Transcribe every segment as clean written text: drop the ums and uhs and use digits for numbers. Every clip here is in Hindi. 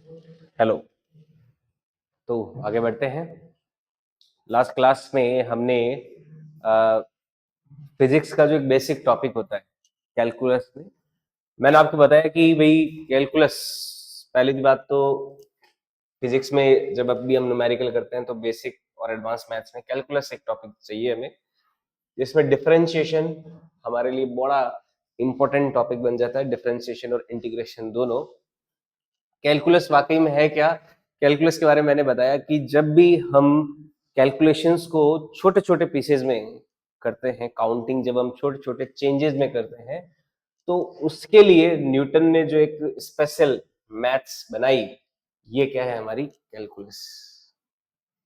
हेलो। तो आगे बढ़ते हैं। लास्ट क्लास में हमने फिजिक्स का जो एक बेसिक टॉपिक होता है कैलकुलस में, मैंने आपको बताया कि भाई कैलकुलस, पहली बात तो फिजिक्स में जब अभी हम न्यूमेरिकल करते हैं तो बेसिक और एडवांस मैथ्स में कैलकुलस एक टॉपिक चाहिए हमें, जिसमें डिफरेंशिएशन हमारे लिए बड़ा इंपॉर्टेंट टॉपिक बन जाता है। डिफरेंशिएशन और इंटीग्रेशन दोनों। कैलकुलस वाकई में है क्या? कैलकुलस के बारे में मैंने बताया कि जब भी हम कैलकुलेशंस को छोटे छोटे पीसेज में करते हैं, काउंटिंग जब हम छोटे छोटे चेंजेस में करते हैं, तो उसके लिए न्यूटन ने जो एक स्पेशल मैथ्स बनाई, ये क्या है? हमारी कैलकुलस।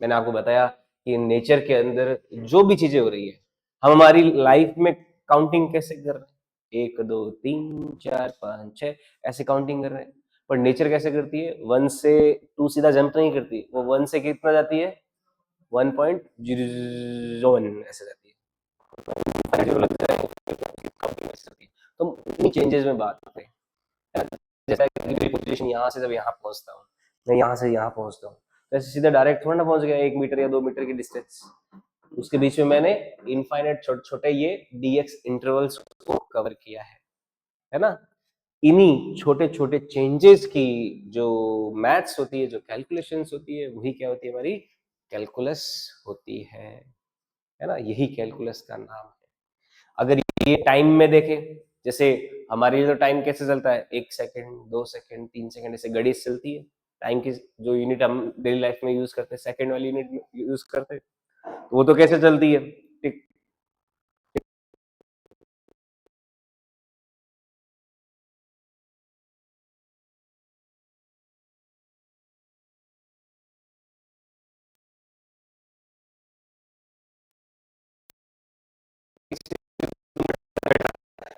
मैंने आपको बताया कि नेचर के अंदर जो भी चीजें हो रही है, हम हमारी लाइफ में काउंटिंग कैसे कर रहे हैं, 1 2 3 4 5 6 ऐसे काउंटिंग कर रहे हैं, पर नेचर कैसे करती है? 1 से 2 सीधा जंप नहीं करती, वो 1 से कितना जाती है? 1.01 ऐसे जाती है, जीरो लगता है, काउंटिंग ऐसे चलती है। तो इतनी चेंजेस में बात करते हैं, जैसा कि मेरी पोजीशन यहाँ से जब यहाँ पहुंचता हूँ, मैं यहाँ से यहाँ पहुंचता हूँ, तो ऐसे सीधा डायरेक्ट थोड़ा ना पहुंच गया 1 मीटर या 2 मीटर की डिस्टेंस। उसके बीच में मैंने इनफाइनाइट छोटे छोटे ये dx इंटरवल्स को कवर किया है ना? इन्हीं छोटे छोटे चेंजेस की जो मैथ्स होती है, जो कैलकुलेशंस होती है, वही क्या होती है? हमारी कैलकुलस होती है ना? यही कैलकुलस का नाम है। अगर ये टाइम में देखें, जैसे हमारे लिए तो टाइम कैसे चलता है? 1 सेकंड, 2 सेकंड, 3 सेकंड, ऐसे घड़ी चलती है। टाइम की जो यूनिट हम डेली लाइफ में यूज करते हैं, सेकंड वाली यूनिट यूज करते हैं, तो वो तो कैसे चलती है? टिक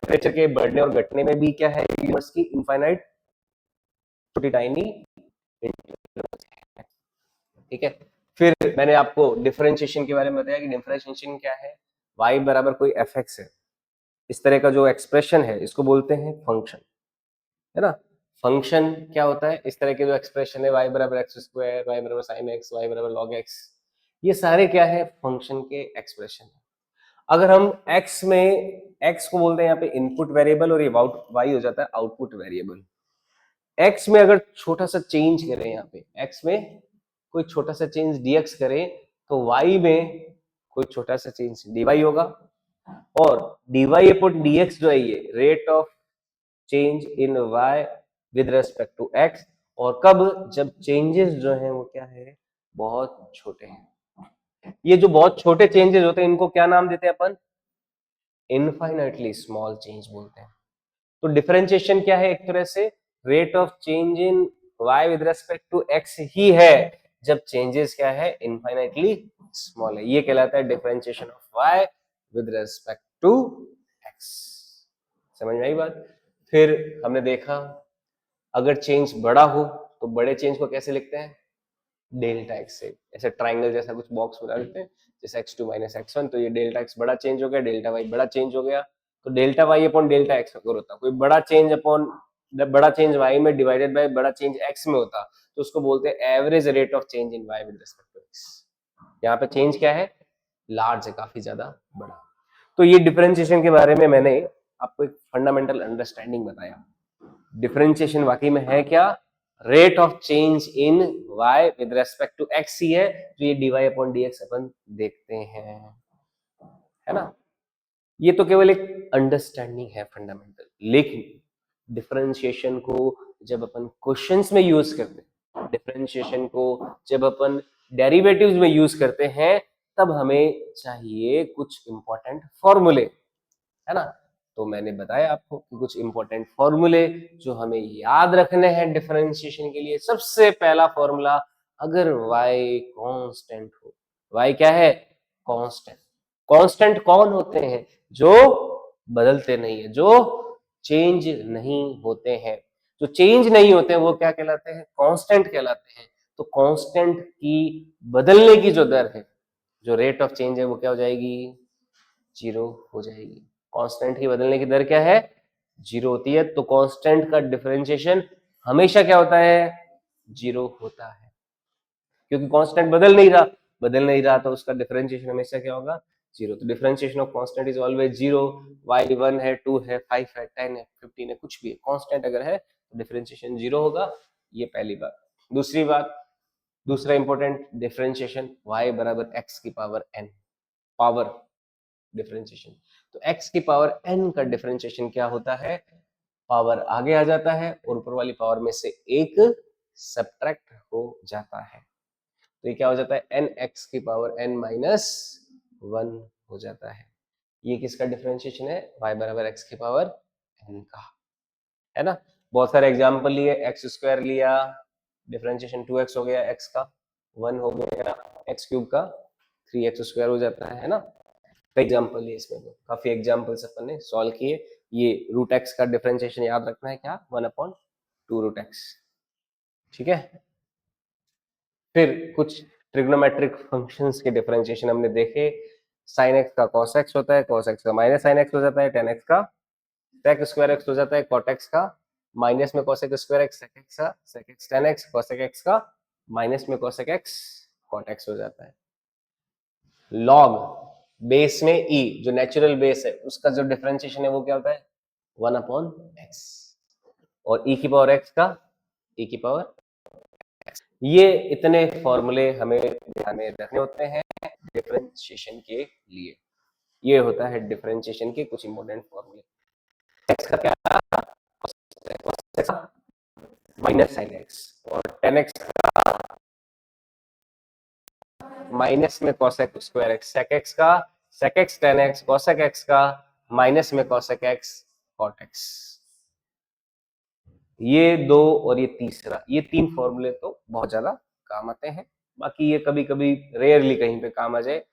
टेम्परेचर के बढ़ने और घटने में भी क्या है? यूनिवर्स की इनफाइनाइट छोटी टाइनी इंटरवल्स है। ठीक है। फिर मैंने आपको डिफरेंशिएशन के बारे में बताया कि डिफरेंशिएशन क्या है? y बराबर कोई fx है, इस तरह का जो एक्सप्रेशन है इसको बोलते हैं फंक्शन, है ना? फंक्शन क्या होता है? इस तरह के जो एक्सप्रेशन है, y बराबर एक्स स्क्वायर, y बराबर साइन एक्स, y बराबर लॉग एक्स, ये सारे क्या है? फंक्शन के एक्सप्रेशन है। अगर हम x में, x को बोलते हैं यहाँ पे इनपुट वेरिएबल, और ये y हो जाता है आउटपुट वेरिएबल। x में अगर छोटा सा चेंज करें, यहाँ पे x में कोई छोटा सा चेंज dx करें, तो y में कोई छोटा सा चेंज dy होगा, और dy अपॉन dx जो है ये rate of change in y with respect to x। और कब? जब चेंजेस जो हैं वो क्या है? बहुत छोटे हैं। ये जो बहुत छोटे चेंजेस होते हैं, इनको क्या नाम देते हैं अपन? इनफाइनाइटली स्मॉल चेंज बोलते हैं। तो डिफरेंशिएशन क्या है? एक तरह से rate of change in y with respect to x ही है, जब चेंजेस क्या है? इनफाइनाइटली स्मॉल है। ये कहलाता है differentiation of y with respect to x। समझ में आई बात? फिर हमने देखा, अगर चेंज बड़ा हो तो बड़े चेंज को कैसे लिखते हैं? डेल्टा एक्स से, ऐसे ट्राइंगल जैसा कुछ बॉक्स बना लेते हैं, जैसे x2 माइनस x1, तो ये डेल्टा एक्स बड़ा चेंज हो गया, डेल्टा वाई बड़ा चेंज हो गया। तो delta y upon delta x अगर होता, कोई बड़ा चेंज अपॉन बड़ा चेंज y में डिवाइडेड बाय बड़ा चेंज x में होता, तो उसको बोलते हैं average rate of change in y with respect to x। यहाँ पे चेंज क्या है? लार्ज है, काफी ज्यादा बड़ा। तो ये डिफरेंशिएशन के बारे में मैंने आपको एक फंडामेंटल अंडरस्टैंडिंग बताया। डिफरेंशिएशन वाकई में है क्या? Rate of change in y with respect to x ही है, जो ये dy अपॉन dx अपन देखते हैं, है ना? ये तो केवल एक अंडरस्टैंडिंग है फंडामेंटल, लेकिन डिफरेंशिएशन को जब अपन क्वेश्चंस में यूज करते हैं, डिफरेंशिएशन को जब अपन डेरिवेटिव्स में यूज करते हैं, तब हमें चाहिए कुछ इंपॉर्टेंट फॉर्मूले, है ना? तो मैंने बताया आपको कि कुछ इंपॉर्टेंट फॉर्मूले जो हमें याद रखने हैं डिफरेंशिएशन के लिए। सबसे पहला फॉर्मूला, अगर y कांस्टेंट हो, y क्या है? कांस्टेंट। कांस्टेंट कौन होते हैं? जो बदलते नहीं है, जो चेंज नहीं होते हैं। जो चेंज नहीं होते हैं वो क्या कहलाते हैं? कांस्टेंट कहलाते हैं। तो कांस्टेंट की बदलने की जो दर है, जो रेट ऑफ चेंज है, वो क्या हो जाएगी? जीरो हो जाएगी। कांस्टेंट की बदलने की दर क्या है? जीरो होती है। तो कांस्टेंट का डिफरेंशिएशन हमेशा क्या होता है? जीरो होता है, क्योंकि कांस्टेंट बदल नहीं रहा तो उसका डिफरेंशिएशन हमेशा क्या होगा, जीरो। तो differentiation of constant is always zero. Y 1 है, 2 है, 5 है, 10 है, 15 है, कुछ भी है, कांस्टेंट अगर है तो डिफरेंशिएशन जीरो होगा। ये पहली बात। दूसरी बात, दूसरा इंपॉर्टेंट डिफरेंशिएशन, y बराबर x की पावर n, पावर डिफरेंशिएशन। तो x की पावर n का डिफरेंशिएशन क्या होता है, पावर आगे आ जाता है और ऊपर वाली पावर में से एक सब्ट्रैक्ट हो जाता है। तो ये क्या हो जाता है, एन एक्स की पावर n माइनस वन हो जाता है। ये किसका डिफरेंशिएशन है, y बराबर x की पावर n का, है ना। बहुत सारे एग्जांपल लिए, एक्स स्क्वायर लिया, डिफरेंशिएशन 2x हो गया x का, 1 हो गया x क्यूब का, 3x स्क्वायर हो जाता है ना। कई एग्जांपल लिए इसमें, तो काफी एग्जांपल्स अपन ने सॉल्व किए। ये रूट x का डिफरेंशिएशन याद रखना है क्या, 1/2 रूट x, ठीक है। फिर कुछ ट्रिग्नोमेट्रिक फंक्शंस के डिफरेंशिएशन हमने देखे। sin x का cos x होता है, cos x का माइनस sin x हो जाता है, tan x का sec स्क्वायर x हो जाता है, cot x का माइनस में cosec square x sec x का sec x tan x, cosec x का माइनस में cosec x cot x हो जाता है। log बेस में e, जो नेचुरल बेस है उसका जो डिफरेंशिएशन है वो क्या होता है, 1/x, और e की पावर x का e की पावर। ये इतने फॉर्मूले हमें ध्यान में रखने होते हैं डिफरेंशिएशन के लिए। ये होता है डिफरेंशिएशन के कुछ इंपॉर्टेंट फॉर्मूले। x का क्या, माइनस साइन x, और tan x का माइनस में cosec square x, sec x का sec x tan x, cosec x का माइनस में cosec x cot x। ये दो और ये तीसरा, ये तीन फॉर्मूले तो बहुत ज्यादा काम आते हैं। बाकी ये कभी कभी रेयरली कहीं पे काम आ जाए,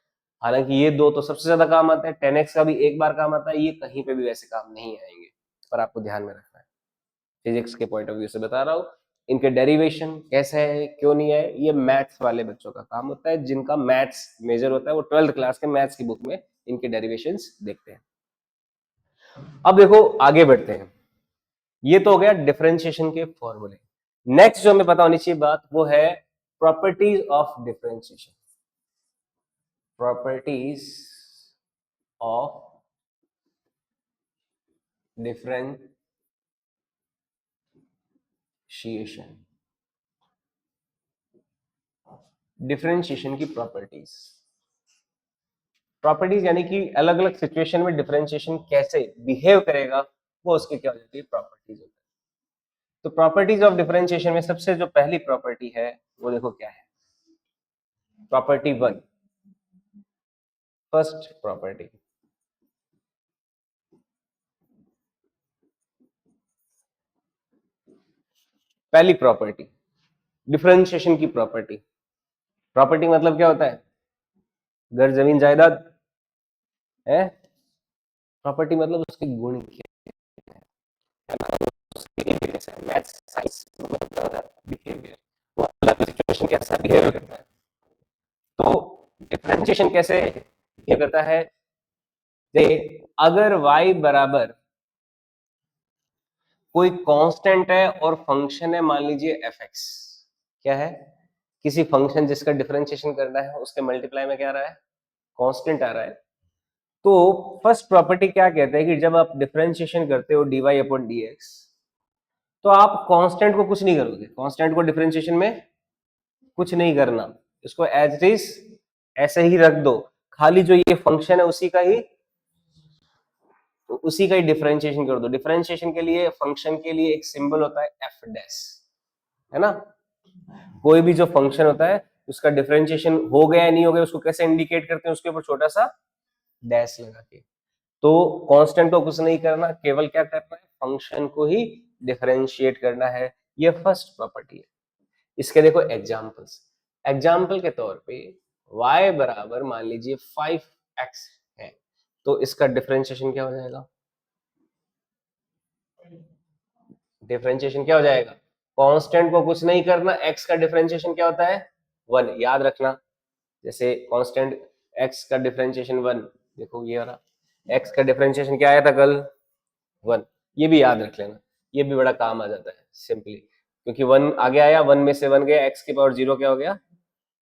हालांकि ये दो तो सबसे ज्यादा काम आते हैं। 10x का भी एक बार काम आता है, ये कहीं पे भी वैसे काम नहीं आएंगे, पर आपको ध्यान में रखना है, फिजिक्स के पॉइंट ऑफ व्यू से बता रहा हूँ। इनके डेरिवेशन कैसे है, क्यों नहीं है, ये मैथ्स वाले बच्चों का काम होता है, जिनका मैथ्स मेजर होता है वो 12th क्लास के मैथ्स की बुक में इनके डेरिवेशंस देखते हैं। अब देखो आगे बढ़ते हैं, ये तो हो गया डिफरेंशिएशन के फॉर्मूले। नेक्स्ट जो हमें पता होनी चाहिए बात वो है properties of differentiation, properties of differentiation, differentiation की प्रॉपर्टीज। प्रॉपर्टीज यानी कि अलग अलग सिचुएशन में डिफरेंशिएशन कैसे बिहेव करेगा, वो उसकी क्या हो जाती है, प्रॉपर्टीज होती है। तो प्रॉपर्टीज ऑफ डिफरेंशिएशन में सबसे जो पहली प्रॉपर्टी है वो देखो क्या है, प्रॉपर्टी 1, फर्स्ट प्रॉपर्टी। पहली प्रॉपर्टी डिफरेंशिएशन की प्रॉपर्टी। प्रॉपर्टी मतलब क्या होता है, घर जमीन जायदाद है। प्रॉपर्टी मतलब उसके गुण क्या है, मैथ्स साइंस मतलब बिहेवियर, वो अलग सिचुएशन कैसा बिहेवियर करता है। तो डिफरेंशिएशन कैसे बिहेव करता है, अगर y बराबर कोई कांस्टेंट है और फंक्शन है, मान लीजिए fx, क्या है, किसी फंक्शन जिसका डिफरेंशिएशन करना है उसके मल्टीप्लाई में क्या आ रहा है, कांस्टेंट आ रहा है। तो फर्स्ट प्रॉपर्टी क्या कहते हैं कि जब आप डिफरेंशिएशन करते हो dy अपॉन dx, तो आप कांस्टेंट को कुछ नहीं करोगे, कांस्टेंट को डिफरेंशिएशन में कुछ नहीं करना, इसको एज इट इज ऐसे ही रख दो, खाली जो ये फंक्शन है उसी का ही डिफरेंशिएशन कर दो। डिफरेंशिएशन के लिए फंक्शन के लिए एक सिंबल होता है एफ डैश, है ना। कोई भी जो फंक्शन होता है उसका डिफरेंशिएशन हो गया या नहीं हो गया उसको कैसे इंडिकेट करते हैं, उसके ऊपर छोटा सा डैश लगा के। तो कांस्टेंट को कुछ नहीं करना, केवल क्या करना है, फंक्शन को ही डिफरेंशिएट करना है। ये फर्स्ट प्रॉपर्टी है। इसके देखो एग्जांपल्स, एग्जांपल के तौर पे y बराबर मान लीजिए 5x है, तो इसका डिफरेंशिएशन क्या हो जाएगा, डिफरेंशिएशन क्या हो जाएगा, कांस्टेंट को कुछ नहीं करना, x का डिफरेंशिएशन क्या होता है, 1, याद रखना। जैसे कांस्टेंट x का डिफरेंशिएशन 1, देखो ये वाला x का डिफरेंशिएशन क्या आया था कल, 1, ये भी याद रख लेना, ये भी बड़ा काम आ जाता है सिंपली। क्योंकि 1 आगे आया, 1 में से 1 गया, x की पावर 0 क्या हो गया,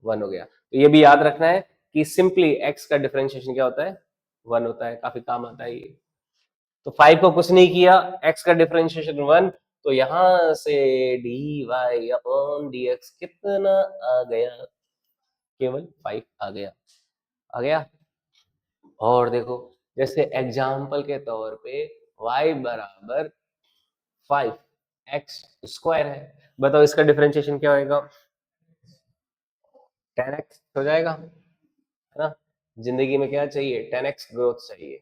1 हो गया। तो ये भी याद रखना है कि सिंपली x का डिफरेंशिएशन क्या होता है, 1 होता है। काफी काम आता है ये। तो 5 को कुछ नहीं किया, x का डिफरेंशिएशन 1, तो यहां से dy अपॉन dx कितना आ गया, केवल 5 आ गया। आ गया। और देखो, जैसे एग्जाम्पल के तौर पे y बराबर 5x स्क्वायर है, बताओ इसका डिफरेंशिएशन क्या होएगा, 10x हो जाएगा, है ना। जिंदगी में क्या चाहिए, 10x ग्रोथ चाहिए।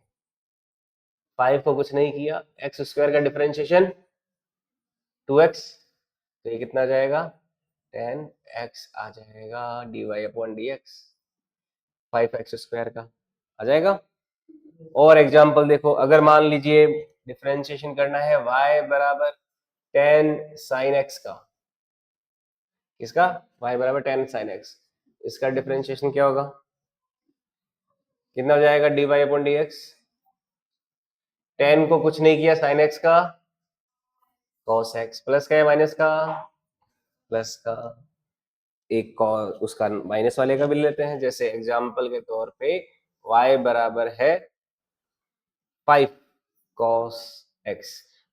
5 को कुछ नहीं किया, एक्स स्क्वायर का डिफरेंशिएशन 2x, तो ये कितना आ जाएगा, 10x आ जाएगा, dy upon dx 5x square का आ जाएगा। और एग्जांपल देखो, अगर मान लीजिए डिफरेंशिएशन करना है y बराबर 10 sin x का, किसका, y बराबर 10 sin x, इसका डिफरेंशिएशन क्या होगा, कितना हो जाएगा, dy अपॉन dx, 10 को कुछ नहीं किया, sin x का cos x, प्लस का है माइनस का, प्लस का, एक उसका माइनस वाले का भी लेते हैं। जैसे एग्जांपल के तौर पे y बराबर है 5 cos x,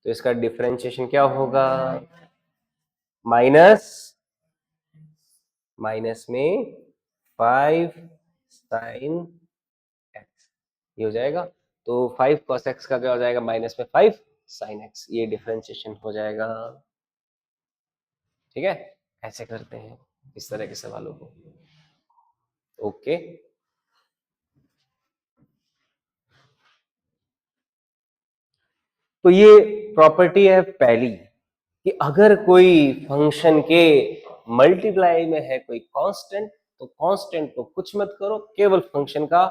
तो इसका डिफरेंशिएशन क्या होगा, माइनस माइनस में 5 sin x, ये हो जाएगा। तो 5 cos x का क्या हो जाएगा, माइनस में 5 sin x, ये डिफरेंशिएशन हो जाएगा। ठीक है, ऐसे करते हैं इस तरह के सवालों को। ओके, तो ये प्रॉपर्टी है पहली कि अगर कोई फंक्शन के मल्टीप्लाई में है कोई कांस्टेंट, तो कांस्टेंट को कुछ मत करो, केवल फंक्शन का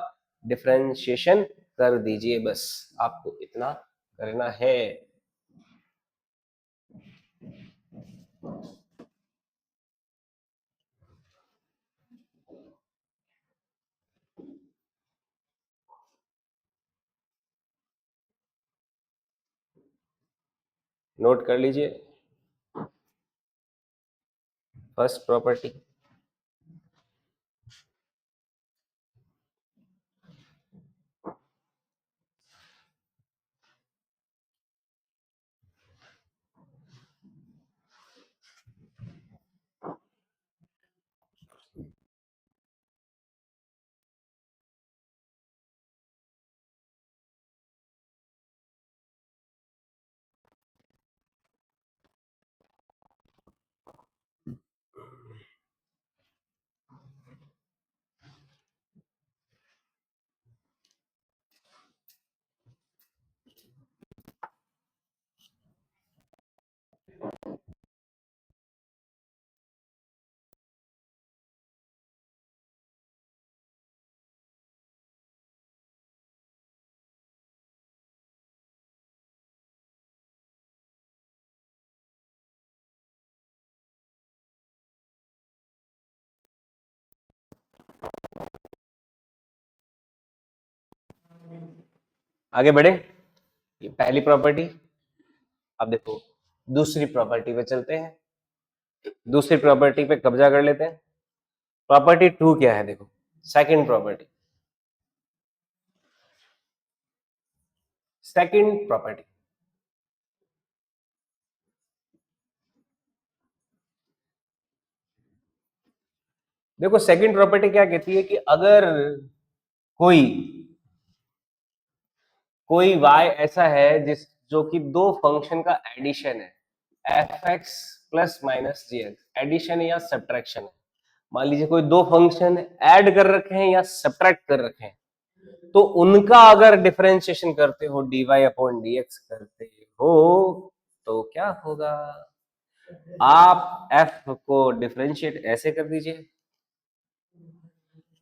डिफरेंशिएशन कर दीजिए, बस आपको इतना करना है। नोट कर लीजिए, फर्स्ट प्रॉपर्टी, आगे बढ़े, ये पहली प्रॉपर्टी। अब देखो दूसरी प्रॉपर्टी पे चलते हैं, दूसरी प्रॉपर्टी पे कब्जा कर लेते हैं। प्रॉपर्टी 2 क्या है, देखो सेकंड प्रॉपर्टी, सेकंड प्रॉपर्टी, देखो सेकंड प्रॉपर्टी क्या कहती है कि अगर कोई कोई y ऐसा है जिस जो कि दो फंक्शन का एडिशन है, एफ एक्स प्लस माइनस जी एक्स, एडिशन या सब्ट्रैक्शन है। मान लीजिए कोई दो फंक्शन ऐड कर रखे हैं या सब्ट्रैक्ट कर रखे हैं, तो उनका अगर डिफरेंशिएशन करते हो, dy अपॉन dx करते हो, तो क्या होगा, आप f को डिफरेंशिएट ऐसे कर दीजिए,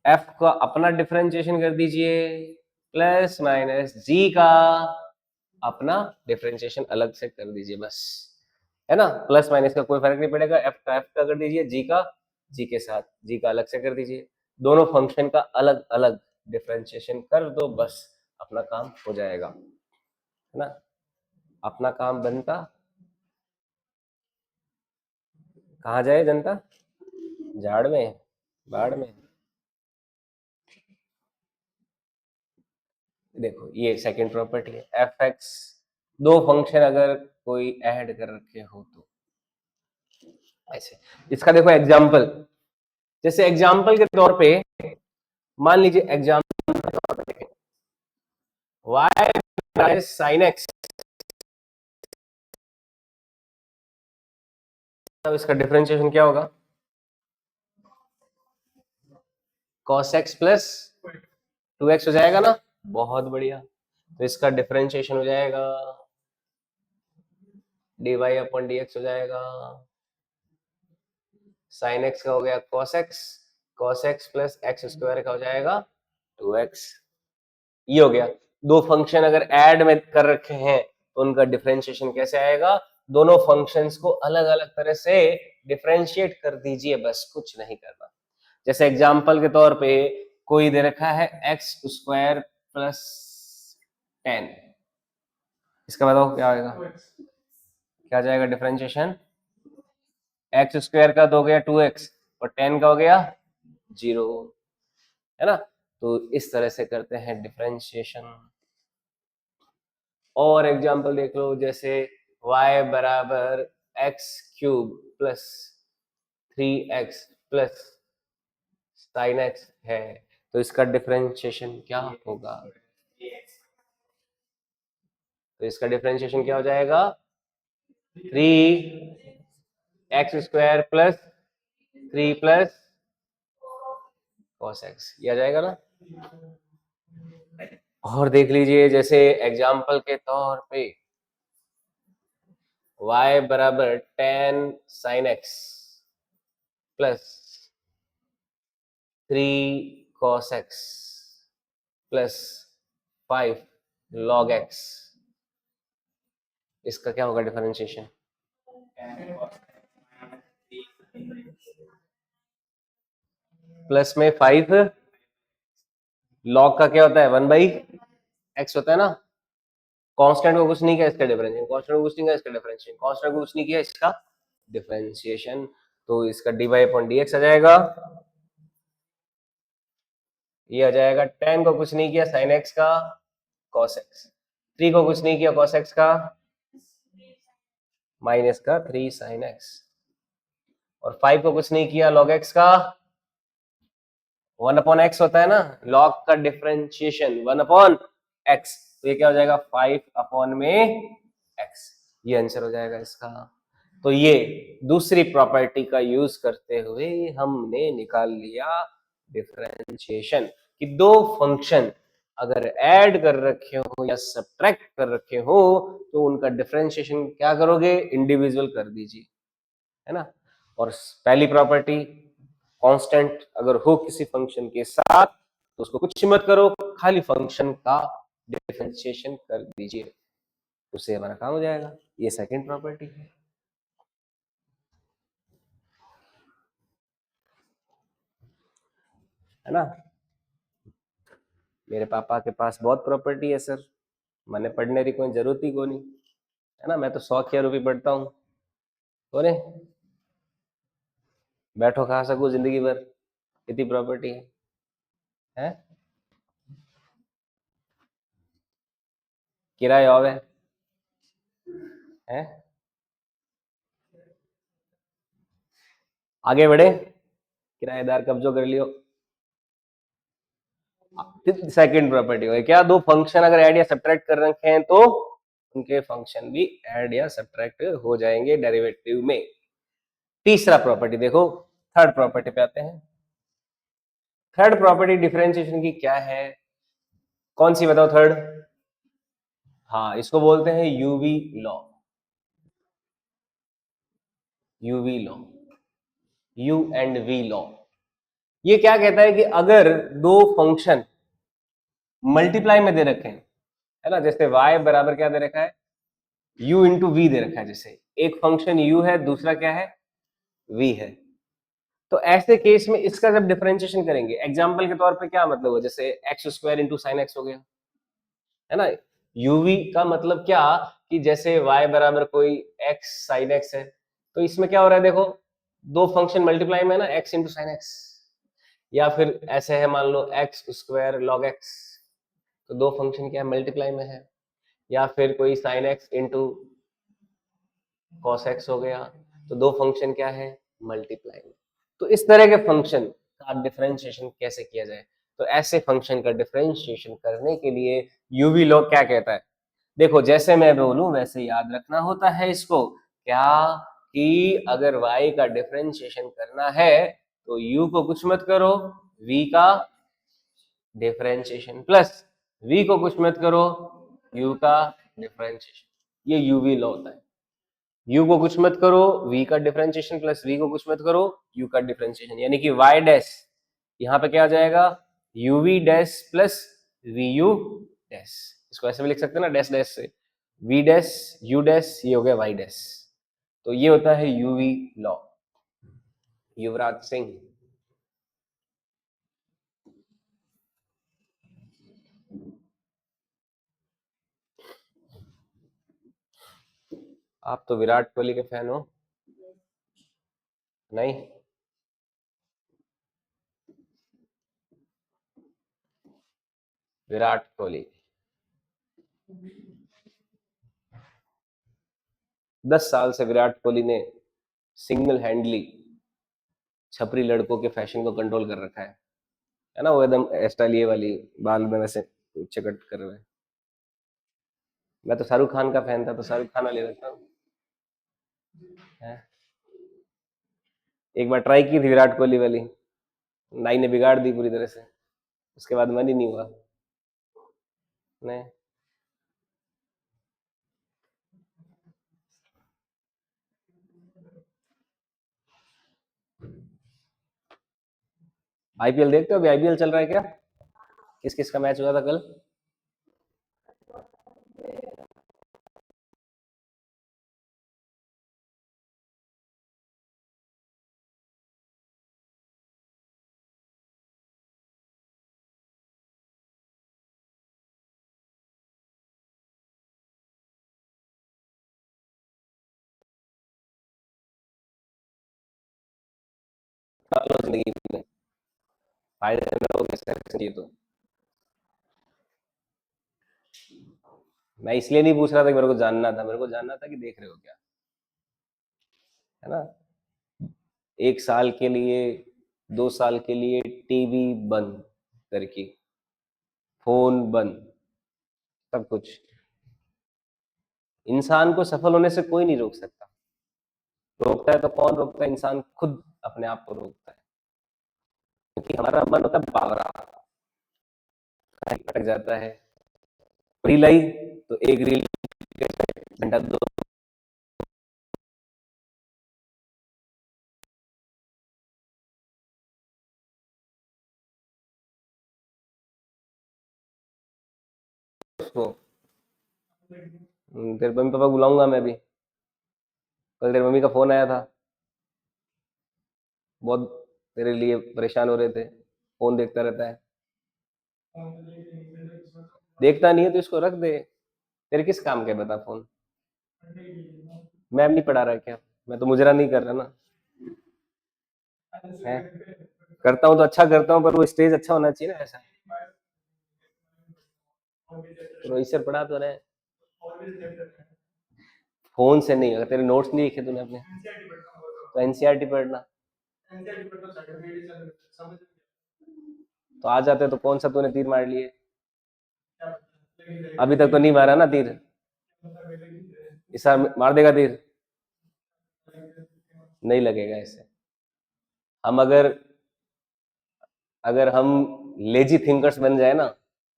f का अपना डिफरेंशिएशन कर दीजिए, प्लस माइनस g का अपना डिफरेंशिएशन अलग से कर दीजिए, बस, है ना। प्लस माइनस का कोई फर्क नहीं पड़ेगा, f का f का कर दीजिए, g का g के साथ g का अलग से कर दीजिए, दोनों फंक्शन का अलग अलग डिफरेंशिएशन कर दो, बस अपना काम हो जाएगा, है ना। अपना काम बनता कहाँ जाए जनता? झाड़ में, बाढ़ में। देखो ये सेकंड प्रॉपर्टी है, एफ एक्स, दो फंक्शन अगर कोई ऐड कर रखे हो तो ऐसे। इसका देखो एग्जाम्पल, जैसे एग्जाम्पल के तौर पे मान लीजिए, एग्जाम्पल के तौर पे देखें, y sin x, अब इसका डिफरेंशिएशन क्या होगा? cos x प्लस 2x हो जाएगा ना, बहुत बढ़िया। तो इसका डिफरेंशिएशन हो जाएगा dy अपॉन dx हो जाएगा, sin x का हो गया cos x plus x square का हो जाएगा 2x। ये हो गया। दो फंक्शन अगर ऐड में कर रखे हैं तो उनका डिफरेंशिएशन कैसे आएगा? दोनों फंक्शंस को अलग अलग तरह से डिफरेंशिएट कर दीजिए, बस कुछ नहीं करना। जैसे एग्जांपल के तौर पे कोई दे रखा है एक्स स्क्वायर प्लस 10, इसका बताओ क्या आएगा? क्या जाएगा डिफरेंशिएशन? एक्स स्क्वायर का तो हो गया 2x और 10 का हो गया 0, है ना? तो इस तरह से करते हैं डिफरेंशिएशन। और एग्जांपल देख लो, जैसे y बराबर x cube plus 3x plus sine x है, तो इसका डिफरेंशिएशन क्या होगा? तो इसका डिफरेंशिएशन क्या हो जाएगा? 3x square plus 3 plus cos x, ये आ जाएगा ना। और देख लीजिए, जैसे एग्जांपल के तौर पे y बराबर tan sin x plus 3 cos x plus 5 log x, इसका क्या होगा डिफरेंशिएशन? प्लस में 5, log का क्या होता है? 1/x होता है ना। कांस्टेंट को कुछ नहीं किया, इसका डिफरेंशिएशन, कांस्टेंट को कुछ नहीं किया, इसका डिफरेंशिएशन, कांस्टेंट को कुछ नहीं किया, इसका डिफरेंशिएशन। तो इसका dy अपॉन dx आ जाएगा, ये आ जाएगा। tan को कुछ नहीं किया, sin x का cos x, 3 को कुछ नहीं किया, cos x का माइनस का 3 sin x, और 5 को कुछ नहीं किया, log x का 1 अपॉन x होता है ना, log का डिफरेंशिएशन 1 अपॉन x, तो ये क्या हो जाएगा? 5 अपॉन में x, ये आंसर हो जाएगा इसका। तो ये दूसरी प्रॉपर्टी का यूज करते हुए हमने निकाल लिया डिफरेंशिएशन, कि दो फंक्शन अगर ऐड कर रखे हो या सब्ट्रैक्ट कर रखे हो तो उनका डिफरेंशिएशन क्या करोगे? इंडिविजुअल कर दीजिए, है ना। और पहली प्रॉपर्टी, कांस्टेंट अगर हो किसी फंक्शन के साथ तो उसको कुछ मत करो, खाली फंक्शन का डिफरेंशिएशन कर दीजिए, उससे हमारा काम हो जाएगा। ये सेकंड प्रॉपर्टी है ना। मेरे पापा के पास बहुत प्रॉपर्टी है सर, मैंने पढ़ने की कोई जरूरत ही को नहीं, है ना। मैं तो 100 रुपये पढ़ता हूँ, तो बैठो खा सकूं जिंदगी भर, इतनी प्रॉपर्टी है। किराया और है। आगे बढ़े, किराएदार कब्जो कर लियो। सेकंड प्रॉपर्टी हो क्या? दो फंक्शन अगर ऐड या सब्ट्रैक्ट कर रखे हैं तो उनके फंक्शन भी ऐड या सब्ट्रैक्ट हो जाएंगे डेरिवेटिव में। तीसरा प्रॉपर्टी देखो, थर्ड प्रॉपर्टी पे आते हैं। थर्ड प्रॉपर्टी डिफरेंशिएशन की क्या है? कौन सी बताओ थर्ड? हाँ, इसको बोलते हैं uv law. Uv law, u and v law. ये क्या कहता है कि अगर दो फंक्शन मल्टीप्लाई में दे रखे हैं, है ना, जैसे y बराबर क्या दे रखा है? u इंटू वी दे रखा है, जैसे एक फंक्शन u है, दूसरा क्या है? v है। तो ऐसे केस में इसका जब डिफरेंशिएशन करेंगे, एग्जांपल के तौर पे क्या मतलब हो, जैसे x square into sine x हो गया, है ना। uv का मतलब क्या कि जैसे y बराबर कोई x sin x है, तो इसमें क्या हो रहा है देखो, दो फंक्शन मल्टीप्लाई में है ना, x इंटू साइन एक्स, या फिर ऐसे है मान लो एक्स स्क्वायर लॉग एक्स, तो दो फंक्शन क्या है मल्टीप्लाई में है, या फिर कोई sine x into cos x हो गया, तो दो फंक्शन क्या है मल्टीप्लाई में। तो इस तरह के फंक्शन का डिफरेंशिएशन कैसे किया जाए, तो ऐसे फंक्शन का डिफरेंशिएशन करने के लिए यूवी लॉ क्या कहता है, देखो जैसे मैं बोलूं वैसे याद रखना होता है इसको, क्या कि अगर y का डिफरेंशिएशन करना है तो u को कुछ मत करो, v का डिफरेंशिएशन प्लस v को कुछ मत करो, u का डिफरेंशिएशन, ये यूवी लॉ होता है। u को कुछ मत करो, v का डिफरेंशिएशन प्लस v को कुछ मत करो, u का डिफरेंशिएशन, यानी कि y डैश यहाँ पे क्या आ जाएगा uv dash plus vu dash, इसको ऐसे भी लिख सकते हैं ना डैश डैश से, v डैश u डैश ये हो गया y डैश, तो ये होता है यूवी लॉ। युवराज सिंह, आप तो विराट कोहली के फैन हो? नहीं, विराट कोहली 10 साल से विराट कोहली ने सिंगल हैंडली छपरी लड़कों के फैशन को कंट्रोल कर रखा है ना, वो एकदम स्टाइल ये वाली बाल में वैसे नीचे कट कर रहे हैं। मैं तो शाहरुख खान का फैन था तो शाहरुख खान वाले रखता हूँ। एक बार ट्राई की थी विराट कोहली वाली, नाई ने बिगाड़ दी पूरी तरह से, उसके बाद मन ही नहीं हुआ। नहीं, आईपीएल देखते हो? अभी आईपीएल चल रहा है क्या? किस किस का मैच हुआ था कल? जिंदगी में फायदे में हो चाहिए तो। मैं इसलिए नहीं पूछ रहा था कि मेरे को जानना था, मेरे को जानना था कि देख रहे हो क्या, है ना। 1 साल के लिए, 2 साल के लिए टीवी बंद करके, फोन बंद, सब कुछ, इंसान को सफल होने से कोई नहीं रोक सकता। रोकता है तो कौन रोकता है? इंसान खुद अपने आप को रोकता है, क्योंकि हमारा मन होता है बावरा, भटक जाता है। रील आई तो एक रील घंटा दो, उसको तेरे मम्मी पापा को बुलाऊंगा मैं भी, कल तेरी मम्मी का फोन आया था, बहुत तेरे लिए परेशान हो रहे थे, फोन देखता रहता है। देखता नहीं है तो इसको रख दे, तेरे किस काम के बता फोन? मैम नहीं पढ़ा रहा है क्या? मैं तो मुजरा नहीं कर रहा ना, है करता हूँ तो अच्छा करता हूँ, पर वो स्टेज अच्छा होना चाहिए ना ऐसा। रोहित सर पढ़ा तो रहे, फोन से नहीं होगा, तेरे नोट्स नहीं लिखे तूने अपने, तो एनसीईआरटी पढ़ना। तो आ जाते तो कौन सा तूने तीर मार लिए? अभी तक तो नहीं मारा ना तीर, इस बार मार देगा तीर? नहीं लगेगा इससे। हम अगर अगर हम लेजी थिंकर्स बन जाए ना,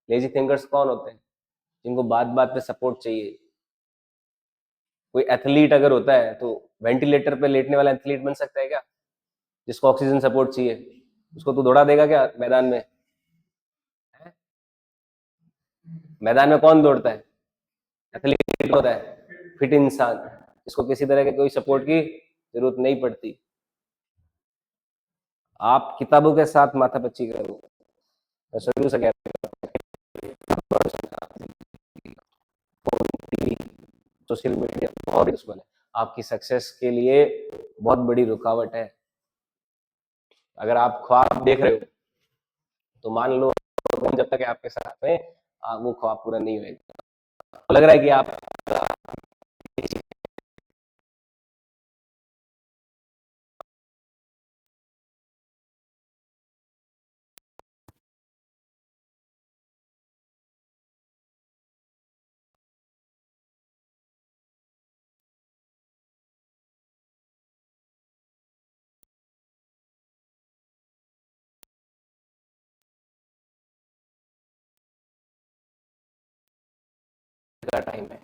लेजी थिंकर्स कौन होते हैं? जिनको बात बात पे सपोर्ट चाहिए। कोई एथलीट अगर होता है तो वेंटिलेटर पे लेटने वाला एथलीट बन सकता है क्या, जिसको ऑक्सीजन सपोर्ट चाहिए? उसको तू दौड़ा देगा क्या मैदान में? मैदान में कौन दौड़ता है? एथलीट होता है, फिट इंसान, जिसको किसी तरह के कोई सपोर्ट की जरूरत नहीं पड़ती। आप किताबों के साथ माथापच्ची करो, मैं शुरू से कह रहा हूँ, सोशल मीडिया बहुत दुश्मन है, आपकी सक्सेस के लिए बहुत बड़ी रुकावट है। अगर आप ख्वाब देख रहे हो तो मान लो जब तक है आपके साथ में वो ख्वाब पूरा नहीं होगा, तो लग रहा है कि आप का टाइम है।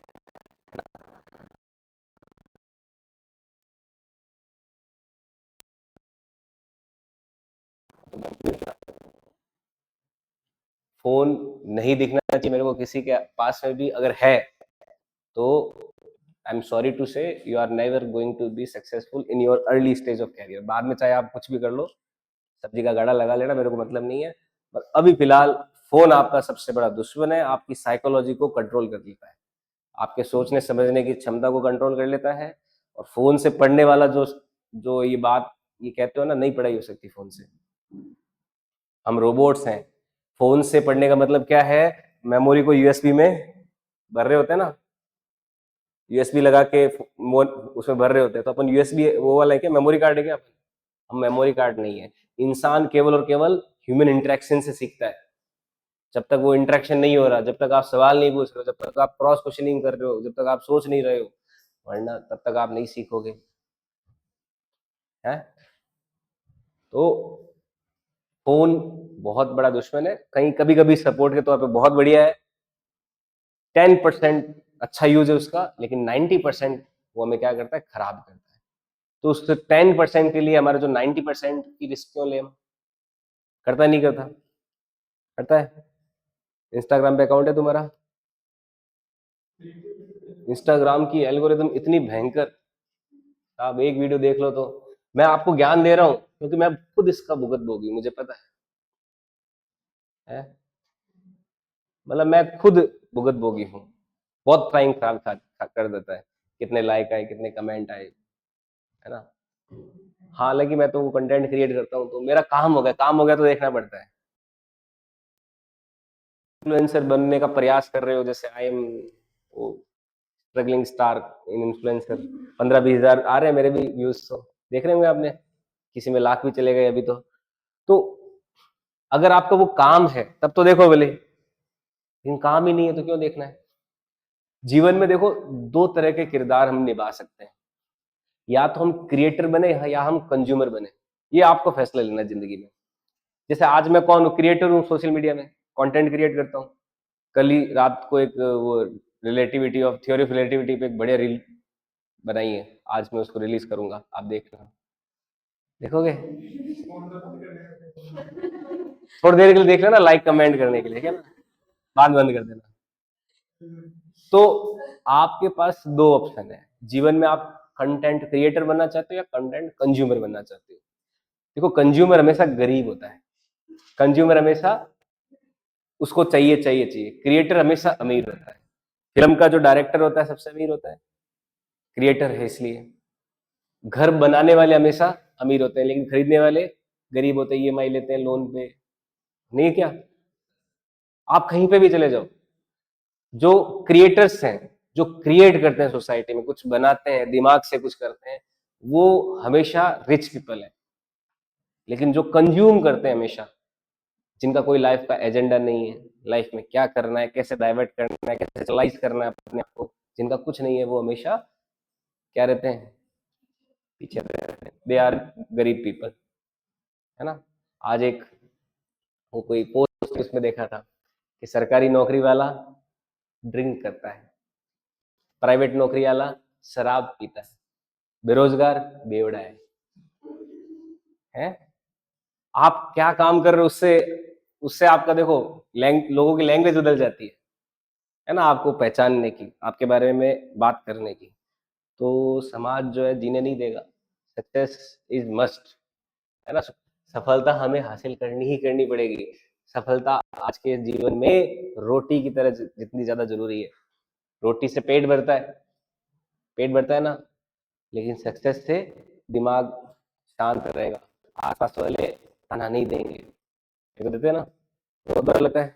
फोन नहीं दिखना चाहिए मेरे को किसी के पास में भी, अगर है तो I am sorry to say you are never going to be successful in your early stage of career. बाद में चाहे आप कुछ भी कर लो, सब्जी का गाड़ा लगा लेना, मेरे को मतलब नहीं है, पर अभी फिलहाल फोन आपका सबसे बड़ा दुश्मन है। आपकी साइकोलॉजी को कंट्रोल कर लेता है, आपके सोचने समझने की क्षमता को कंट्रोल कर लेता है। और फोन से पढ़ने वाला जो जो ये बात ये कहते हो ना, नहीं पढ़ाई हो सकती फोन से, हम रोबोट्स हैं। फोन से पढ़ने का मतलब क्या है, मेमोरी को यूएसबी में भर रहे होते हैं ना, यूएसबी लगा के उसमें भर रहे होते हैं, तो अपन यूएसबी वो वाला है क्या, मेमोरी कार्ड है क्या अपन? हम मेमोरी कार्ड नहीं है। इंसान केवल और केवल ह्यूमन इंटरेक्शन से सीखता है। जब तक वो इंटरेक्शन नहीं हो रहा, जब तक आप सवाल नहीं पूछ रहे हो, जब तक आप क्रॉस क्वेश्चनिंग कर रहे हो, जब तक आप सोच नहीं रहे हो, वरना तब तक आप नहीं सीखोगे। है तो फोन बहुत बड़ा दुश्मन है, कहीं कभी कभी सपोर्ट के तौर पे बहुत बढ़िया है। 10% अच्छा यूज है उसका, लेकिन 90% वो हमें क्या करता है, खराब करता है। तो उस 10% के लिए हमारे जो 90% की रिस्क क्यों ले हम? करता नहीं करता? करता है। इंस्टाग्राम पे अकाउंट है तुम्हारा? इंस्टाग्राम की एल्गोरिदम इतनी भयंकर, आप एक वीडियो देख लो तो, मैं आपको ज्ञान दे रहा हूं क्योंकि मैं खुद इसका भुगत भोगी, मुझे पता है। मतलब मैं खुद भुगत भोगी हूँ। बहुत टाइम खराब कर देता है, कितने लाइक आए, कितने कमेंट आए, है ना। हालांकि मैं तो वो कंटेंट क्रिएट करता हूँ, तो मेरा काम हो गया, काम हो गया तो देखना पड़ता है। इन्फ्लुएंसर बनने का प्रयास कर रहे हो, जैसे I am struggling star in influencer, 15-20 हजार आ रहे हैं मेरे भी व्यूज, तो देख रहे होंगे आपने, किसी में लाख भी चले गए अभी तो अगर आपका वो काम है तब तो देखो भले, लेकिन काम ही नहीं है तो क्यों देखना है? जीवन में देखो, दो तरह के किरदार हम निभा सकते हैं, या तो हम क्रिएटर बने या हम कंज्यूमर बने। ये आपको फैसला लेना है जिंदगी में। जैसे आज मैं कौन हूँ, क्रिएटर हूँ, सोशल मीडिया में कंटेंट क्रिएट करता हूँ। कल ही रात को एक वो relativity of theory of relativity पे एक बढ़िया रील बनाई है, आज मैं उसको रिलीज करूंगा, आप देख लेना। देखोगे? थोड़ी देर के लिए देख लेना, लाइक कमेंट करने के लिए, क्या ना, बाद बंद कर देना। तो आपके पास दो ऑप्शन है जीवन में, आप कंटेंट क्रिएटर बनना चाहते हो या कंटेंट कंज्यूमर बनना चाहते हो। देखो, कंज्यूमर हमेशा गरीब होता है, कंज्यूमर हमेशा उसको चाहिए चाहिए चाहिए, क्रिएटर हमेशा अमीर होता है। फिल्म का जो डायरेक्टर होता है सबसे अमीर होता है, क्रिएटर है इसलिए। घर बनाने वाले हमेशा अमीर होते हैं, लेकिन खरीदने वाले गरीब होते हैं, ईएमआई लेते हैं, लोन पे। नहीं क्या? आप कहीं पे भी चले जाओ, जो क्रिएटर्स हैं, जो क्रिएट करते हैं, सोसाइटी में कुछ बनाते हैं, दिमाग से कुछ करते हैं, वो हमेशा रिच पीपल है। लेकिन जो कंज्यूम करते हैं हमेशा, जिनका कोई लाइफ का एजेंडा नहीं है, लाइफ में क्या करना है, कैसे डाइवर्ट करना है, कैसे चलाइज करना है अपने आप को, जिनका कुछ नहीं है, वो हमेशा क्या रहते हैं, पीछे रहते हैं। दे आर गरीब पीपल, है ना। आज एक वो कोई पोस्ट उसमें देखा था कि सरकारी नौकरी वाला ड्रिंक करता है, प्राइवेट नौकरी वाला शराब पीता है, बेरोजगार बेवड़ा है। आप क्या काम कर रहे हो, उससे उससे आपका देखो लोगों की लैंग्वेज बदल जाती है ना, आपको पहचानने की, आपके बारे में बात करने की। तो समाज जो है जीने नहीं देगा। सक्सेस इज मस्ट, है ना। सफलता हमें हासिल करनी ही करनी पड़ेगी। सफलता आज के जीवन में रोटी की तरह जितनी ज्यादा जरूरी है। रोटी से पेट भरता है, पेट भरता है ना, लेकिन सक्सेस से दिमाग शांत रहेगा, आसपास वाले ताना नहीं देंगे, ये तो देते हैं ना, तो डर लगता है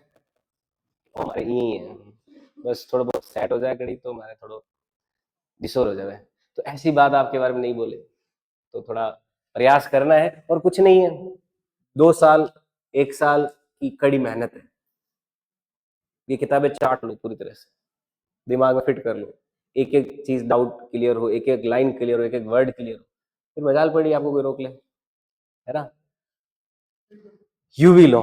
हमारे यही है, बस थोड़ा बहुत सेट हो जाए घड़ी तो हमारे थोड़ा डिसोर हो जाए, तो ऐसी बात आपके बारे में नहीं बोले, तो थोड़ा प्रयास करना है और कुछ नहीं है, 2 साल 1 साल की कड़ी मेहनत है, ये किताबें चाट लो पूरी तरह से, दिमाग में फिट कर लो, एक एक चीज डाउट क्लियर हो, एक एक लाइन क्लियर हो, एक एक वर्ड क्लियर हो, फिर मजाल पड़ी आपको कोई रोक ले, है ना। यूवी लॉ,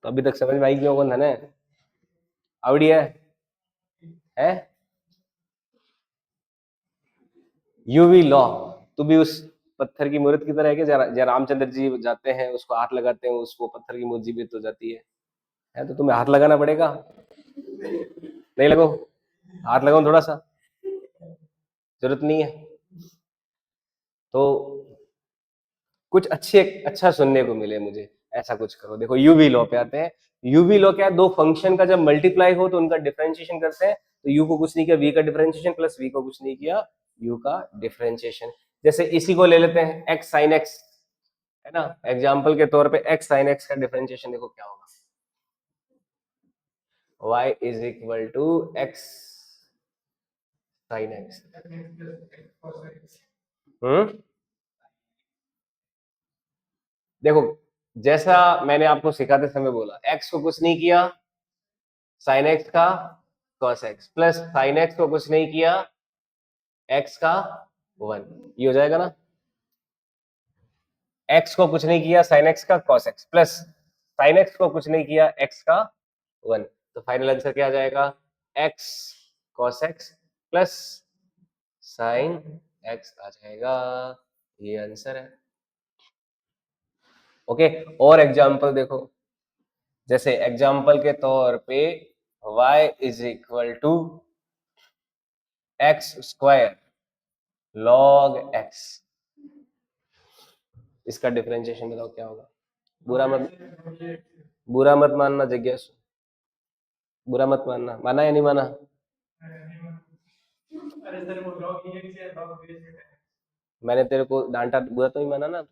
तो अभी तक समझ में आई क्यों कौन है, आवड़ी है यूवी लॉ, तो भी उस पत्थर की मूर्त की तरह है कि जरा रामचंद्र जी जाते हैं उसको हाथ लगाते हैं उसको पत्थर की मूर्त जीवित हो जाती है तो तुम्हें हाथ लगाना पड़ेगा, नहीं लगो, हाथ लगाओ थोड़ा सा, जरूरत नहीं है, तो कुछ अच्छा सुनने को मिले मुझे, ऐसा कुछ करो। देखो यूवी लॉ पे आते हैं, यूवी लॉ क्या है, दो फंक्शन का जब मल्टीप्लाई हो तो उनका डिफरेंशिएशन करते हैं, तो यू को कुछ नहीं किया वी का डिफरेंशिएशन प्लस वी को कुछ नहीं किया यू का डिफरेंशिएशन, जैसे इसी को ले लेते हैं एक्स साइन एक्स, है ना, एग्जाम्पल के तौर पे एक्स साइन एक्स का डिफरेंशिएशन देखो क्या होगा, y is equal to x sine x, देखो जैसा मैंने आपको सिखाते समय बोला, x को कुछ नहीं किया साइन एक्स का cos x plus sine x को कुछ नहीं किया x का 1, ये हो जाएगा ना, x को कुछ नहीं किया साइन एक्स का cos x plus sine x को कुछ नहीं किया x का 1, तो फाइनल आंसर क्या आ जाएगा, x cos x plus sign x आ जाएगा, ये आंसर है। ओके, और एग्जांपल देखो, जैसे एग्जांपल के तौर पे y is equal to x square log x, इसका डिफरेंशिएशन बताओ क्या होगा, बुरा मत मानना जिज्ञासु, बुरा मत मानना, माना या नहीं माना, मैंने तेरे को डांटा, बुरा तो नहीं माना ना,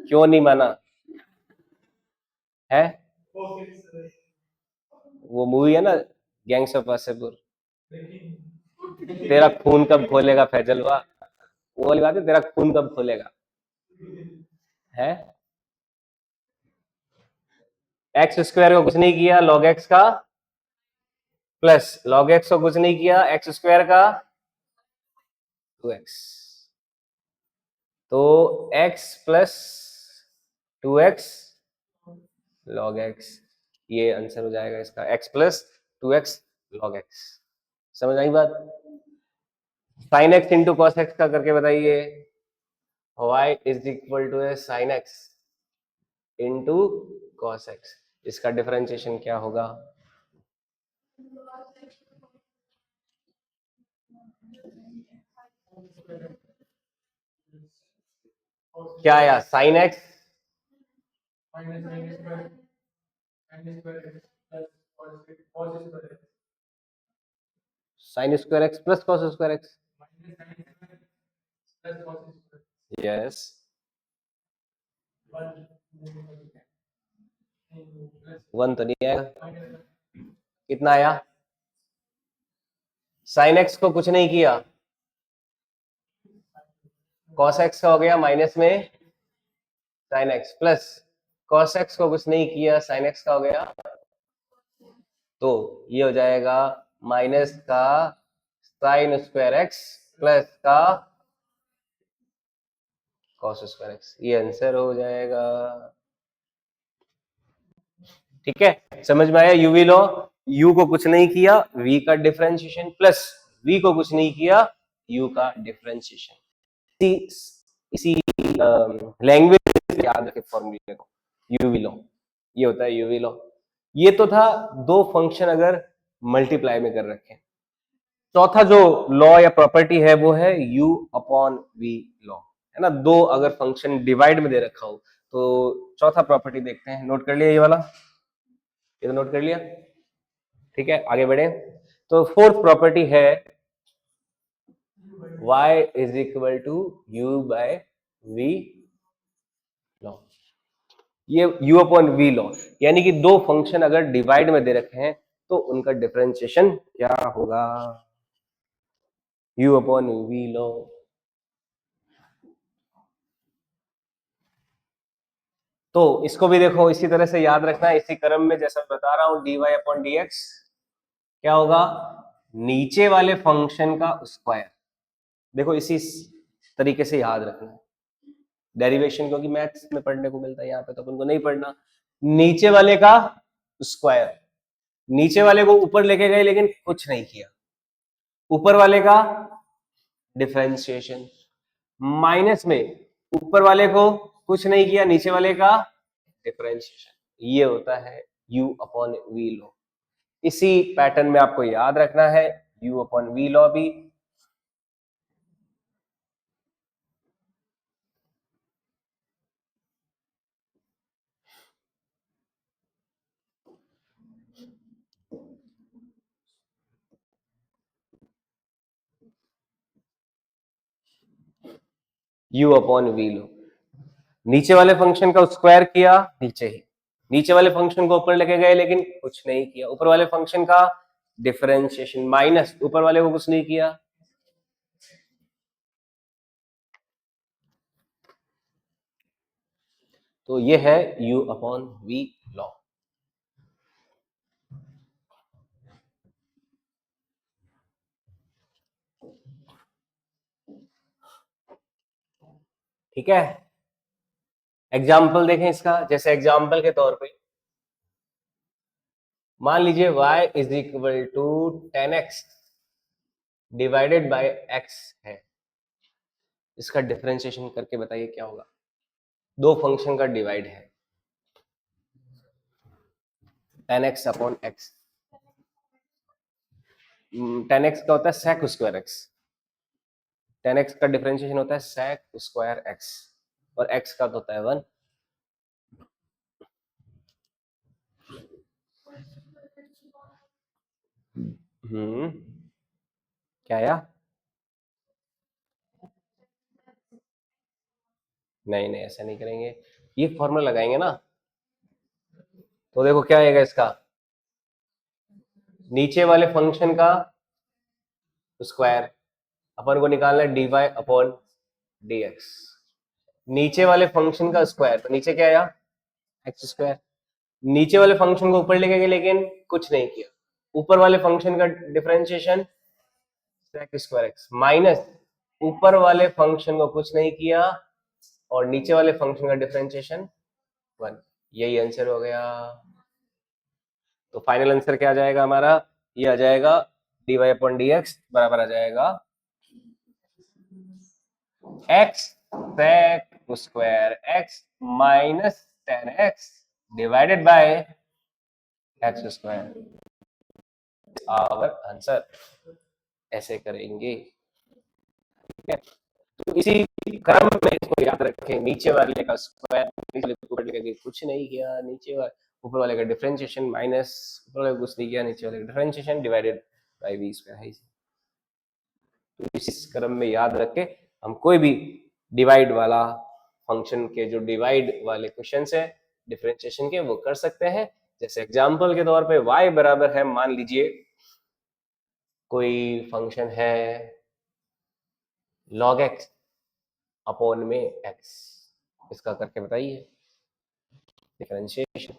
क्यों नहीं माना है, वो मूवी है ना गैंग्स ऑफ वासेपुर, तेरा खून कब खोलेगा फैजलवा, वो वाली बात है, तेरा खून कब खोलेगा है, एक्स स्क्वायर को कुछ नहीं किया लॉग एक्स का प्लस लॉग एक्स को कुछ नहीं किया एक्स स्क्वायर का 2x, तो x plus 2x log x, ये आंसर हो जाएगा इसका, x plus 2x log x, समझ आई बात, sine x into cos x का करके बताइए, y is equal to sine x into cos x, इसका डिफरेंशिएशन क्या होगा, क्या आया sine x sine square x plus cos square x, yes, one तो नहीं आएगा, कितना आया, साइन एक्स को कुछ नहीं किया कॉस एक्स का हो गया माइनस में sine x plus cos x को कुछ नहीं किया साइन एक्स का हो गया, तो ये हो जाएगा माइनस का साइन स्क्वायर एक्स प्लस का कॉस स्क्वायर एक्स, ये आंसर हो जाएगा, ठीक है, समझ में आया यूवी लॉ, यू को कुछ नहीं किया वी का डिफरेंशिएशन प्लस वी को कुछ नहीं किया यू का डिफरेंशिएशन, इसी लैंग्वेज याद रखे फॉर्मूले को, यूवी लॉ, ये होता है यूवी लॉ, ये तो था दो फंक्शन अगर मल्टीप्लाई में कर रखे, चौथा जो लॉ या प्रॉपर्टी है वो है u अपॉन वी लॉ, है ना, दो अगर फंक्शन डिवाइड में दे रखा हो तो चौथा प्रॉपर्टी देखते हैं, नोट कर लिया ये वाला, ये तो नोट कर लिया, ठीक है, आगे बढ़े, तो फोर्थ प्रॉपर्टी है y is equal to u by v law. ये u अपॉन v लॉ, यानी कि दो फंक्शन अगर डिवाइड में दे रखे हैं तो उनका डिफरेंशिएशन क्या होगा, u अपॉन v लॉ। तो इसको भी देखो इसी तरह से याद रखना है, इसी क्रम में जैसा मैं बता रहा हूं, dy अपॉन dx क्या होगा, नीचे वाले फंक्शन का स्क्वायर। देखो इसी तरीके से याद रखना है, डेरिवेशन क्योंकि मैथ्स में पढ़ने को मिलता है, यहाँ पे तो अपन को नहीं पढ़ना। नीचे वाले का स्क्वायर, नीचे वाले को ऊपर लेके गए लेकिन कुछ नहीं किया, ऊपर वाले का डिफरेंशिएशन, माइनस में ऊपर वाले को कुछ नहीं किया, नीचे वाले का डिफरेंशिएशन, ये होता है u अपॉन v लॉ। इसी पैटर्न में आपको याद रखना है u अपॉन v लॉ भी। u अपॉन v लॉ, नीचे वाले फंक्शन का स्क्वायर किया नीचे ही, नीचे वाले फंक्शन को ऊपर लेके गए लेकिन कुछ नहीं किया, ऊपर वाले फंक्शन का डिफरेंशिएशन माइनस ऊपर वाले को कुछ नहीं किया, तो ये है u अपॉन v लॉ। ठीक है, एग्जाम्पल देखें इसका, जैसे एग्जाम्पल के तौर पे मान लीजिए y is equal to 10x divided by x है, इसका डिफरेंशिएशन करके बताइए क्या होगा। दो फंक्शन का डिवाइड है, 10x अपॉन x, 10x का होता है sec स्क्वायर x, 10x का डिफरेंशिएशन होता है sec स्क्वायर x, और x का तो होता है 1। क्या आया, नहीं नहीं ऐसा नहीं करेंगे, ये फॉर्मूला लगाएंगे ना, तो देखो क्या आएगा इसका, नीचे वाले फंक्शन का स्क्वायर, अपन को निकालना है dy अपॉन dx, नीचे वाले फंक्शन का स्क्वायर, तो नीचे क्या आया एक्स स्क्वायर, नीचे वाले फंक्शन को ऊपर लेके गए लेकिन कुछ नहीं किया, ऊपर वाले फंक्शन का differentiation sec square x, minus ऊपर वाले फंक्शन को कुछ नहीं किया और नीचे वाले फंक्शन का डिफरेंशिएशन 1, यही आंसर हो गया। तो फाइनल आंसर क्या आ जाएगा हमारा, ये आ जाएगा dy अपॉन dx बराबर आ जाएगा x sec square x minus 10x divided by x square, our answer. ऐसे करेंगे, ठीक है। तो इसी क्रम में इसको याद रखें, नीचे वाले का स्क्वायर, नीचे वाले को ऊपर लेके कुछ नहीं किया, नीचे वाले ऊपर वाले का डिफरेंशिएशन माइनस ऊपर वाले कुछ नहीं किया, नीचे वाले का differentiation divided by v square है। तो इसी क्रम में याद रख के हम कोई भी डिवाइड वाला फंक्शन के जो डिवाइड वाले क्वेश्चन है डिफरेंशिएशन के वो कर सकते हैं। जैसे एग्जांपल के तौर पे y बराबर है, मान लीजिए कोई फंक्शन है log x अपॉन में x, इसका करके बताइए डिफरेंशिएशन।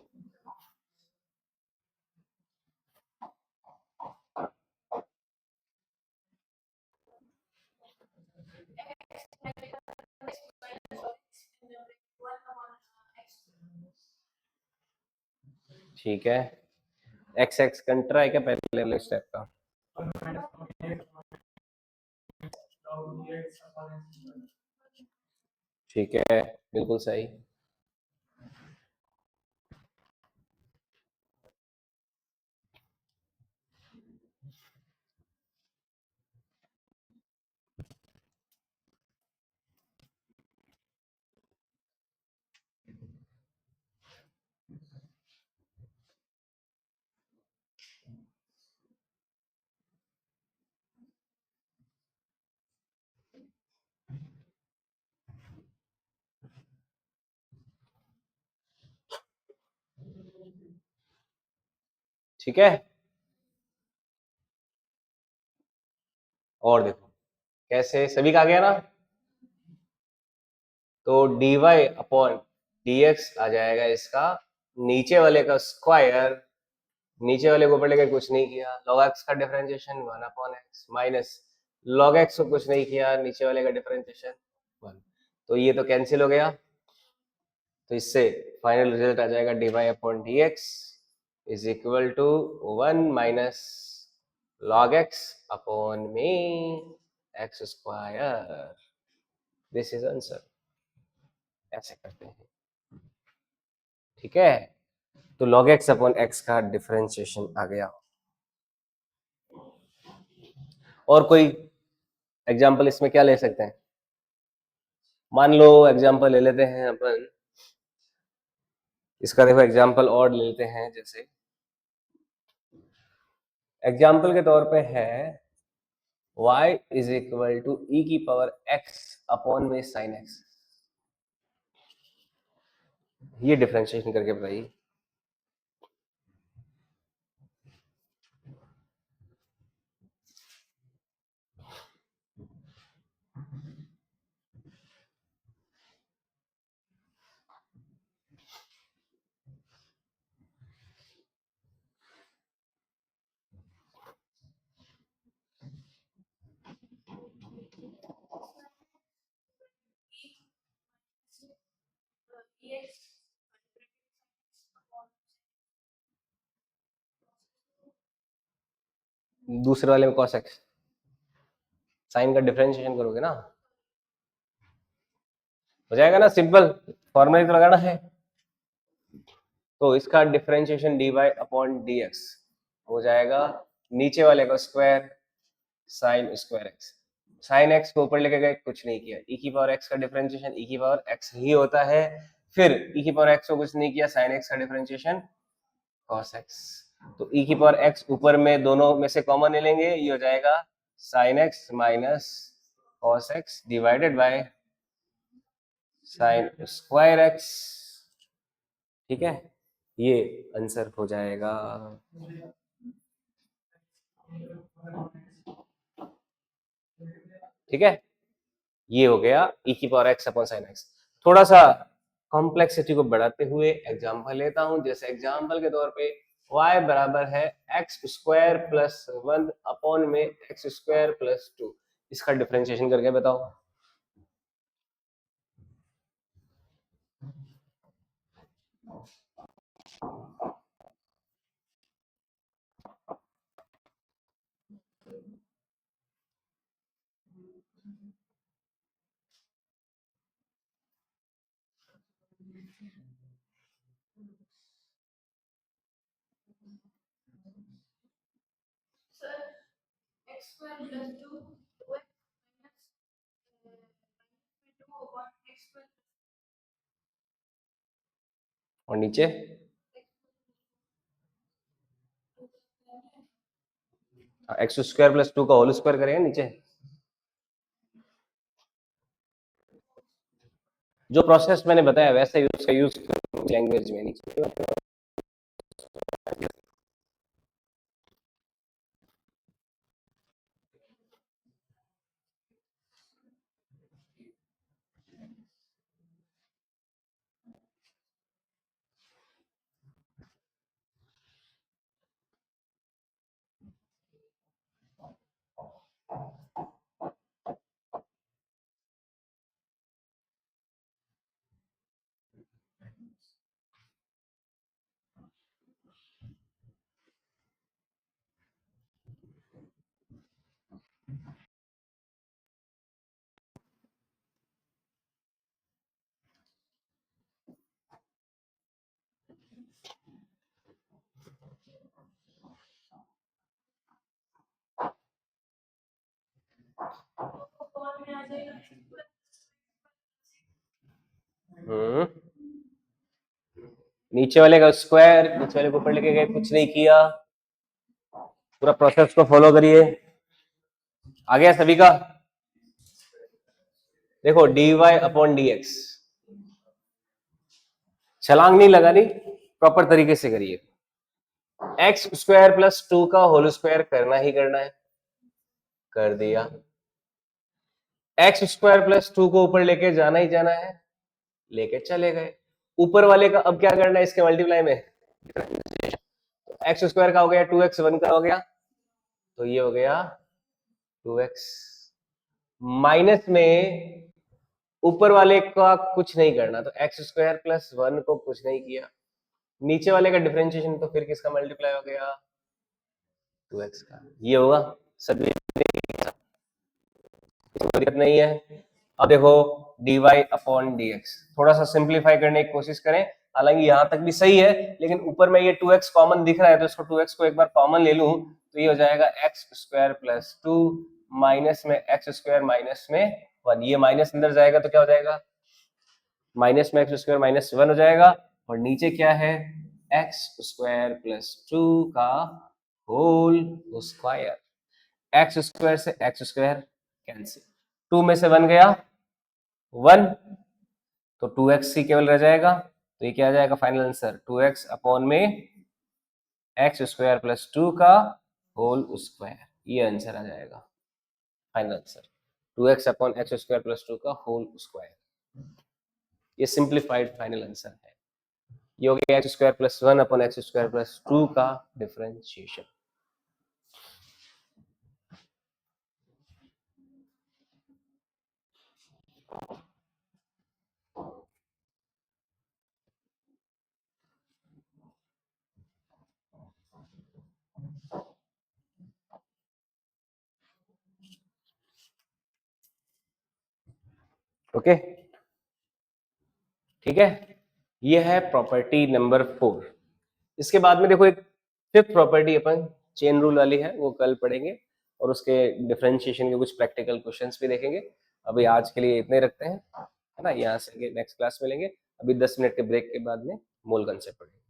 ठीक है, एक्स एक्स कंट्रा है क्या पहले वाले स्टेप का, ठीक है बिल्कुल सही। ठीक है, और देखो कैसे, सभी का आ गया ना। तो dy अपॉन dx आ जाएगा इसका नीचे वाले का स्क्वायर, नीचे वाले को ऊपर लेके कुछ नहीं किया, log x का differentiation 1 upon x minus log x को कुछ नहीं किया, नीचे वाले का डिफरेंशिएशन 1। तो ये तो कैंसिल हो गया, तो इससे फाइनल रिजल्ट आ जाएगा dy upon dx is equal to 1 minus log x upon में x square. This is answer. ऐसे करते हैं, ठीक है। तो log x अपॉन x का डिफरेंशिएशन आ गया। और कोई एग्जाम्पल इसमें क्या ले सकते हैं? मान लो एग्जाम्पल ले लेते हैं अपन इसका, देखो एग्जाम्पल और ले लेते हैं। जैसे एग्जाम्पल के तौर पे है y is equal to e की पावर x अपॉन में साइन x। ये डिफरेंशिएशन करके बताइए। दूसरे वाले में cos x, साइन का डिफरेंशिएशन करोगे ना, हो जाएगा ना, सिंपल फॉर्मूला तो लगाना है। तो इसका डिफरेंशिएशन dy अपॉन dx हो जाएगा नीचे वाले का स्क्वायर साइन स्क्वायर x। साइन x को ऊपर लेके गए, कुछ नहीं किया, e की पावर x का डिफरेंशिएशन e की पावर x ही होता है। फिर e की पावर x को कुछ नहीं किया, साइन x का डिफरेंशिएशन cos x। तो e की पावर x ऊपर में दोनों में से कॉमन ले लेंगे, ये हो जाएगा sine x minus cos x divided by sine square x। ठीक है, ये आंसर हो जाएगा। ठीक है, ये हो गया e की power x upon sine x। थोड़ा सा कॉम्प्लेक्सिटी को बढ़ाते हुए एग्जांपल लेता हूं। जैसे एग्जांपल के तौर पे y बराबर है एक्स स्क्वायर प्लस 1 अपॉन में एक्स स्क्वायर प्लस 2। इसका डिफरेंशिएशन करके बताओ। और नीचे एक्स स्क्वायर प्लस 2 का होल स्क्वायर करेंगे नीचे। जो प्रोसेस मैंने बताया वैसे ही उसका यूज लैंग्वेज में नीचे। नीचे वाले का स्क्वायर, नीचे वाले को ऊपर लेके गए, कुछ नहीं किया। पूरा प्रोसेस को फॉलो करिए। आ गया सभी का? देखो dy अपॉन dx, छलांग नहीं लगानी, प्रॉपर तरीके से करिए। एक्स स्क्वायर प्लस 2 का होल स्क्वायर करना ही करना है, कर दिया। एक्स स्क्वायर प्लस 2 को ऊपर लेके जाना ही जाना है, लेके चले गए। ऊपर वाले का अब क्या करना है इसके मल्टीप्लाई में, एक्स स्क्वायर का हो गया 2x, 1 का हो गया, तो ये हो गया 2x। माइनस में ऊपर वाले का कुछ नहीं करना, तो एक्स स्क्वायर प्लस 1 को कुछ नहीं किया। नीचे वाले का डिफरेंशिएशन, तो फिर किसका मल्टीप्लाई हो गया, 2x का। ये होगा सभी, दिक्कत नहीं है। अब देखो dy अपॉन dx, थोड़ा सा सिंप्लीफाई करने की कोशिश करें, हालांकि यहां तक भी सही है, लेकिन ऊपर में ये 2x कॉमन दिख रहा है, तो इसको 2x को एक बार कॉमन ले लूं, तो ये हो जाएगा एक्स स्क्वायर प्लस 2 माइनस में एक्स स्क्वायर माइनस में 1। ये माइनस अंदर जाएगा तो क्या हो जाएगा, माइनस में एक्स स्क्वायर माइनस 1 हो जाएगा, और नीचे क्या है, एक्स स्क्वायर प्लस 2 का होल स्क्वायर। एक्स स्क्वायर से एक्स स्क्वायर कैंसिल, 2 में से 1 गया 1, तो 2x ही केवल रह जाएगा, तो ये क्या आ जाएगा फाइनल आंसर, 2x अपॉन में एक्स स्क्वायर प्लस 2 का होल स्क्वायर। ये आंसर आ जाएगा final answer, 2x upon x square plus 2 का होल स्क्वायर। ये सिंप्लीफाइड फाइनल आंसर है। ये हो गया x square plus 1 upon x square plus 2 का डिफरेंशिएशन। ओके, ठीक है, ये है प्रॉपर्टी नंबर 4। इसके बाद में देखो एक फिफ्थ प्रॉपर्टी अपन चेन रूल वाली है, वो कल पढ़ेंगे, और उसके डिफरेंशिएशन के कुछ प्रैक्टिकल क्वेश्चंस भी देखेंगे। अभी आज के लिए इतने रखते हैं, है ना, यहाँ से नेक्स्ट क्लास में लेंगे। अभी 10 मिनट के ब्रेक के बाद में मूल कंसेप्ट पढ़ेंगे।